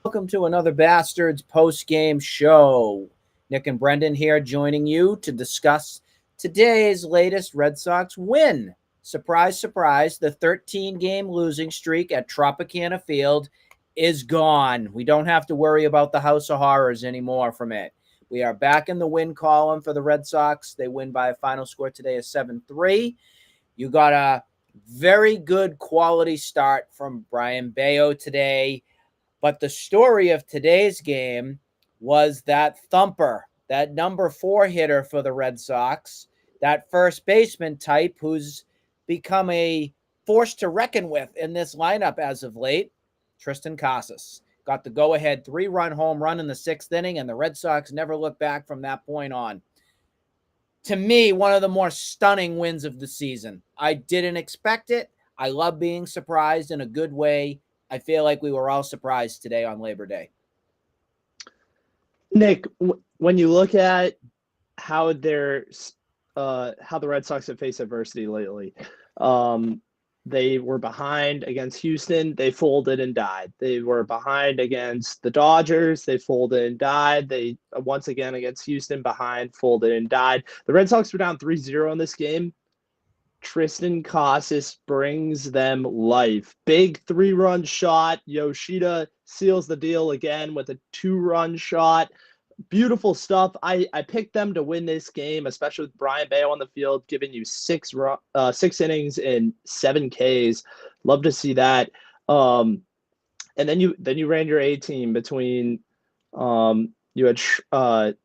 Welcome to another Bastards post-game show. Nick and Brendan here joining you to discuss today's latest Red Sox win. Surprise, surprise, the 13-game losing streak at Tropicana Field is gone. We don't have to worry about the House of Horrors anymore from it. We are back in the win column for the Red Sox. They win by a final score today of 7-3. You got a very good quality start from Brayan Bello today. But the story of today's game was that thumper, that number 4 hitter for the Red Sox, that first baseman type who's become a force to reckon with in this lineup as of late, Tristan Casas. Got the go-ahead 3-run home run in the 6th inning, and the Red Sox never looked back from that point on. To me, one of the more stunning wins of the season. I didn't expect it. I love being surprised in a good way. I feel like we were all surprised today on Labor Day. Nick, when you look at how the Red Sox have faced adversity lately, they were behind against Houston. They folded and died. They were behind against the Dodgers. They folded and died. They, once again, against Houston, behind, folded and died. The Red Sox were down 3-0 in this game. Tristan Casas brings them life. Big 3-run shot. Yoshida seals the deal again with a 2-run shot. Beautiful stuff. I picked them to win this game, especially with Brayan Bello on the field, giving you 6 innings and 7 Ks. Love to see that. And then you ran your A team between you had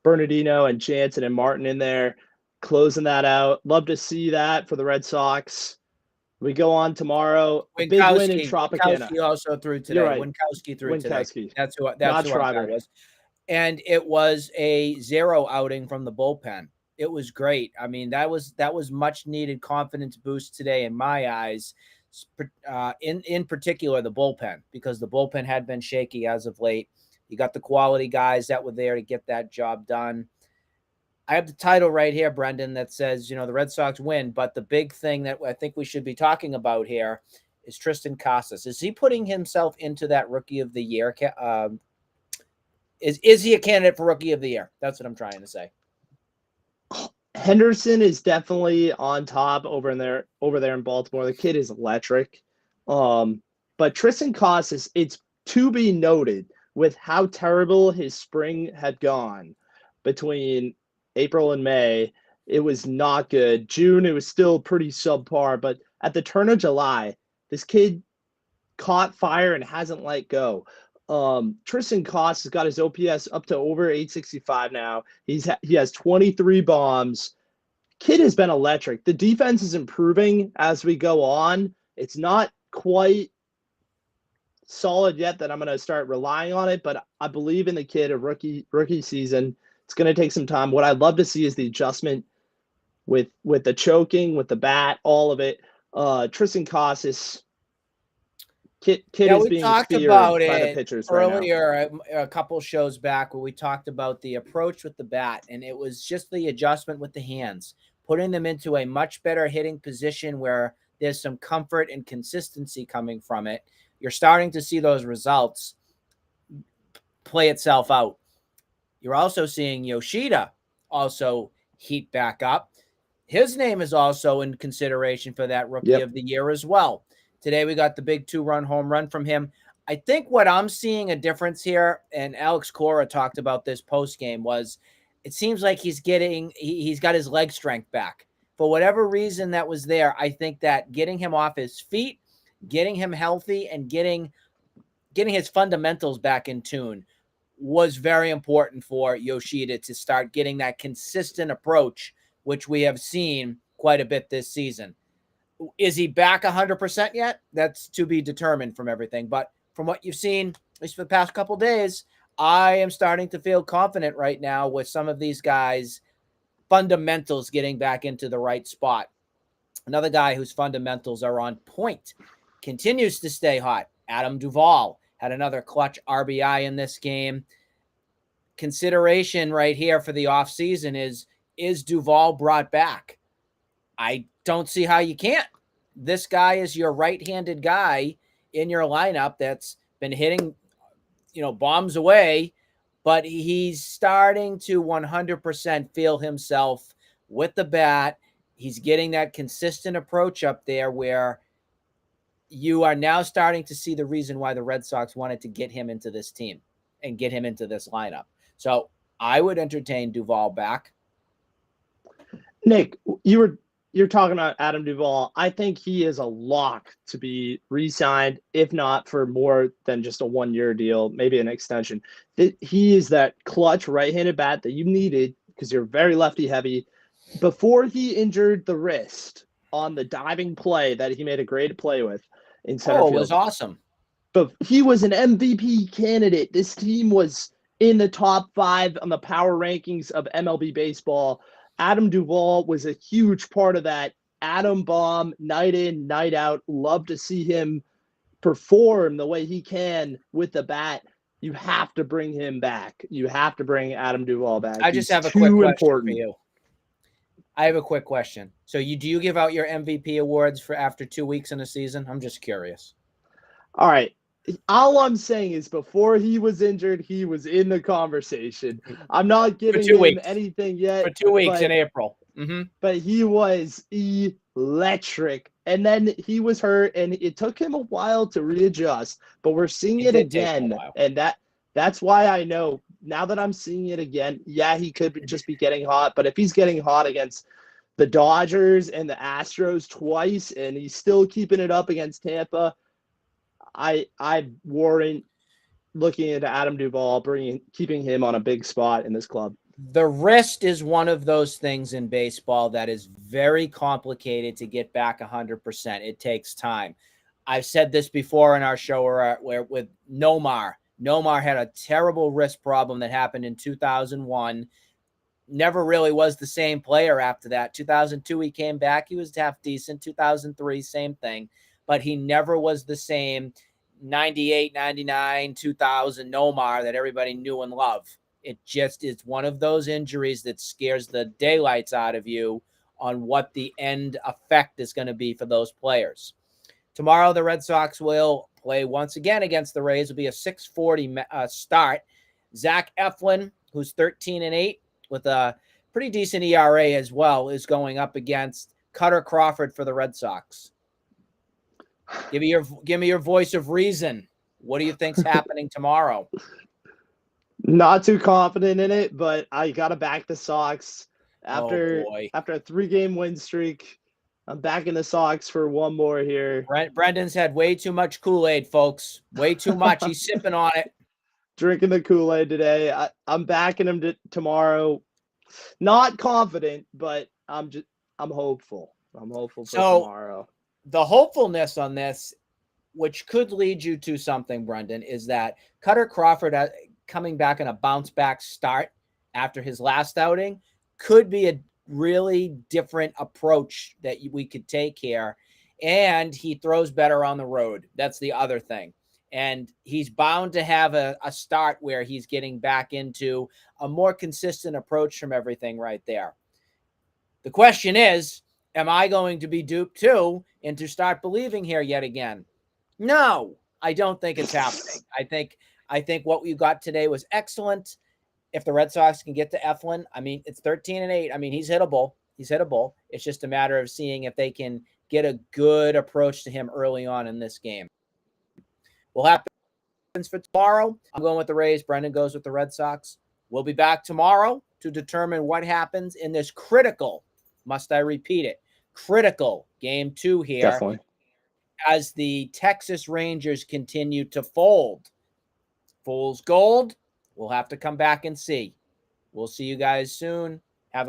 Bernardino and Jansen and Martin in there, closing that out. Love to see that for the Red Sox. We go on tomorrow. A big win in Tropicana. Winkowski also threw today. You're right. Winkowski threw today. That's who Not I was. And it was a 0 outing from the bullpen. It was great. I mean, that was much needed confidence boost today in my eyes. In particular, the bullpen, because the bullpen had been shaky as of late. You got the quality guys that were there to get that job done. I have the title right here, Brendan, that says, the Red Sox win. But the big thing that I think we should be talking about here is Tristan Casas. Is he putting himself into that Rookie of the Year? Is he a candidate for Rookie of the Year? That's what I'm trying to say. Henderson is definitely on top over there in Baltimore. The kid is electric. But Tristan Casas, it's to be noted with how terrible his spring had gone between April and May. It was not good. June, it was still pretty subpar. But at the turn of July, this kid caught fire and hasn't let go. Tristan Casas has got his OPS up to over 865 now. He has 23 bombs. Kid has been electric. The defense is improving as we go on. It's not quite solid yet that I'm going to start relying on it, but I believe in the kid. A rookie season. It's going to take some time. What I'd love to see is the adjustment with the choking, with the bat, all of it. Tristan Casas. Kid is being feared by the pitchers earlier, a couple shows back, where we talked about the approach with the bat, and it was just the adjustment with the hands, putting them into a much better hitting position where there's some comfort and consistency coming from it. You're starting to see those results play itself out. You're also seeing Yoshida also heat back up. His name is also in consideration for that Rookie of the Year as well. Today, we got the big 2-run home run from him. I think what I'm seeing a difference here, and Alex Cora talked about this post-game, was it seems like he's got his leg strength back. For whatever reason that was there, I think that getting him off his feet, getting him healthy, and getting his fundamentals back in tune was very important for Yoshida to start getting that consistent approach, which we have seen quite a bit this season. Is he back 100% yet? That's to be determined from everything. But from what you've seen, at least for the past couple of days, I am starting to feel confident right now with some of these guys' fundamentals getting back into the right spot. Another guy whose fundamentals are on point continues to stay hot. Adam Duvall had another clutch RBI in this game. Consideration right here for the offseason is Duvall brought back? I don't see how you can't. This guy is your right-handed guy in your lineup that's been hitting bombs away, but he's starting to 100% feel himself with the bat. He's getting that consistent approach up there where you are now starting to see the reason why the Red Sox wanted to get him into this team and get him into this lineup. So I would entertain Duvall back. Nick, you're talking about Adam Duvall. I think he is a lock to be re-signed, if not for more than just a 1-year deal, maybe an extension. He is that clutch right-handed bat that you needed because you're very lefty heavy. Before he injured the wrist on the diving play that he made a great play with in center field. It was awesome. But he was an MVP candidate. This team was in the top 5 on the power rankings of MLB baseball. Adam Duvall was a huge part of that. Atom bomb, night in, night out. Love to see him perform the way he can with the bat. You have to bring him back. You have to bring Adam Duvall back. I just have a quick question for you. I have a quick question. So do you give out your MVP awards for after 2 weeks in a season? I'm just curious. All right. All I'm saying is before he was injured, he was in the conversation. I'm not giving him anything yet. For 2 weeks in April. Mm-hmm. But he was electric. And then he was hurt, and it took him a while to readjust. But we're seeing it again. And that's why I know now that I'm seeing it again, yeah, he could just be getting hot. But if he's getting hot against the Dodgers and the Astros twice, and he's still keeping it up against Tampa, I warrant looking into Adam Duvall, keeping him on a big spot in this club. The wrist is one of those things in baseball that is very complicated to get back 100%. It takes time. I've said this before in our show where with Nomar. Nomar had a terrible wrist problem that happened in 2001. Never really was the same player after that. 2002, he came back. He was half decent. 2003, same thing. But he never was the same 98, 99, 2000 Nomar that everybody knew and loved. It just is one of those injuries that scares the daylights out of you on what the end effect is going to be for those players. Tomorrow, the Red Sox will play once again against the Rays. It'll be a 6:40 start. Zach Eflin, who's 13-8 with a pretty decent ERA as well, is going up against Cutter Crawford for the Red Sox. Give me your voice of reason. What do you think's happening tomorrow? Not too confident in it, but I gotta back the Sox after a 3-game win streak. I'm backing the Sox for one more here. Brendan's had way too much Kool-Aid, folks. Way too much. He's sipping on it. Drinking the Kool-Aid today. I'm backing him tomorrow. Not confident, but I'm hopeful. I'm hopeful for tomorrow. The hopefulness on this, which could lead you to something, Brendan, is that Cutter Crawford coming back in a bounce-back start after his last outing could be a really different approach that we could take here. And he throws better on the road. That's the other thing. And he's bound to have a start where he's getting back into a more consistent approach from everything right there. The question is, am I going to be duped too and to start believing here yet again? No, I don't think it's happening. I think what we got today was excellent. If the Red Sox can get to Eflin, I mean, it's 13-8. I mean, he's hittable. It's just a matter of seeing if they can get a good approach to him early on in this game. What happens for tomorrow? I'm going with the Rays. Brendan goes with the Red Sox. We'll be back tomorrow to determine what happens in this critical, must I repeat it, critical game 2 here. Definitely. As the Texas Rangers continue to fold. Fool's gold. We'll have to come back and see. We'll see you guys soon.